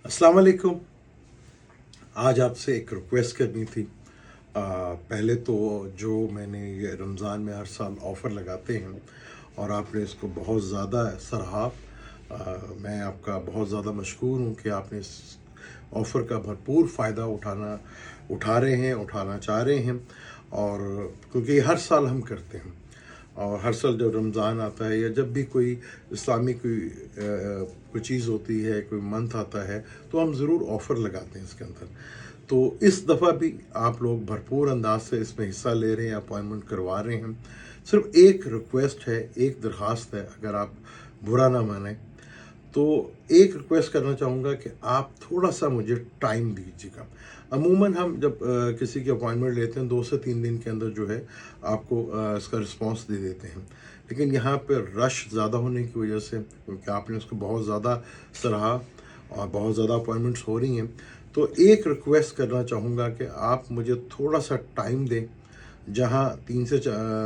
अस्सलाम वालेकुम। आज आपसे एक रिक्वेस्ट करनी थी। पहले तो जो मैंने ये रमज़ान में हर साल ऑफ़र लगाते हैं और आपने इसको बहुत ज़्यादा सराहा। मैं आपका बहुत ज़्यादा मशकूर हूँ कि आपने इस ऑफ़र का भरपूर फ़ायदा उठा रहे हैं, उठाना चाह रहे हैं। और क्योंकि हर साल हम करते हैं और हर साल जब रमज़ान आता है या जब भी कोई इस्लामी कोई चीज़ होती है, कोई मंथ आता है, तो हम ज़रूर ऑफ़र लगाते हैं इसके अंदर। तो इस दफ़ा भी आप लोग भरपूर अंदाज से इसमें हिस्सा ले रहे हैं, अपॉइंटमेंट करवा रहे हैं। सिर्फ एक रिक्वेस्ट है, एक दरख्वास्त है, अगर आप बुरा ना माने तो एक रिक्वेस्ट करना चाहूँगा कि आप थोड़ा-सा मुझे टाइम दीजिएगा। अमूमन हम जब किसी की अपॉइंटमेंट लेते हैं 2 से 3 दिन के अंदर जो है आपको इसका रिस्पॉन्स दे देते हैं। लेकिन यहाँ पे रश ज़्यादा होने की वजह से, क्योंकि आपने उसको बहुत ज़्यादा सराहा और बहुत ज़्यादा अपॉइंटमेंट्स हो रही हैं, तो एक रिक्वेस्ट करना चाहूँगा कि आप मुझे थोड़ा-सा टाइम दें। जहाँ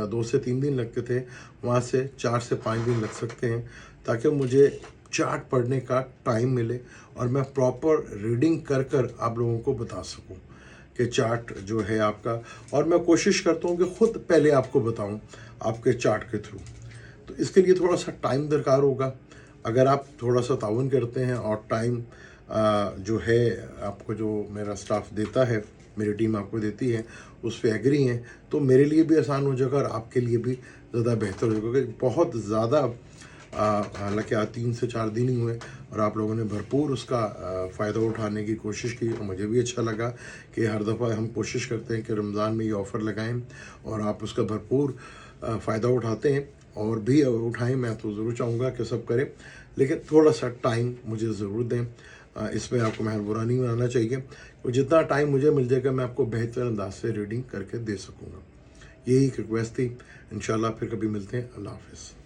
2 से 3 दिन लगते थे, वहाँ से 4 से 5 दिन लग सकते हैं, ताकि मुझे चार्ट पढ़ने का टाइम मिले और मैं प्रॉपर रीडिंग कर आप लोगों को बता सकूं कि चार्ट जो है आपका। और मैं कोशिश करता हूं कि ख़ुद पहले आपको बताऊं आपके चार्ट के थ्रू। तो इसके लिए थोड़ा सा टाइम दरकार होगा। अगर आप थोड़ा सा ताउन करते हैं और टाइम जो है आपको, जो मेरा स्टाफ देता है, मेरी टीम आपको देती है, उस पर एग्री हैं, तो मेरे लिए भी आसान हो जाएगा और आपके लिए भी ज़्यादा बेहतर हो जाएगा। क्योंकि बहुत ज़्यादा हालांकि आज 3 से 4 दिन ही हुए और आप लोगों ने भरपूर उसका फ़ायदा उठाने की कोशिश की और मुझे भी अच्छा लगा कि हर दफ़ा हम कोशिश करते हैं कि रमज़ान में ये ऑफ़र लगाएं और आप उसका भरपूर फ़ायदा उठाते हैं और भी उठाएं। मैं तो ज़रूर चाहूँगा कि सब करें, लेकिन थोड़ा सा टाइम मुझे ज़रूर दें। इसमें आपको महल बुरा नहीं बनाना चाहिए। तो जितना टाइम मुझे मिल जाएगा मैं आपको बेहतर अंदाज से रीडिंग करके दे सकूँगा। यही एक रिक्वेस्ट थी। इंशाल्लाह फिर कभी मिलते हैं। अल्लाह हाफ़िज़।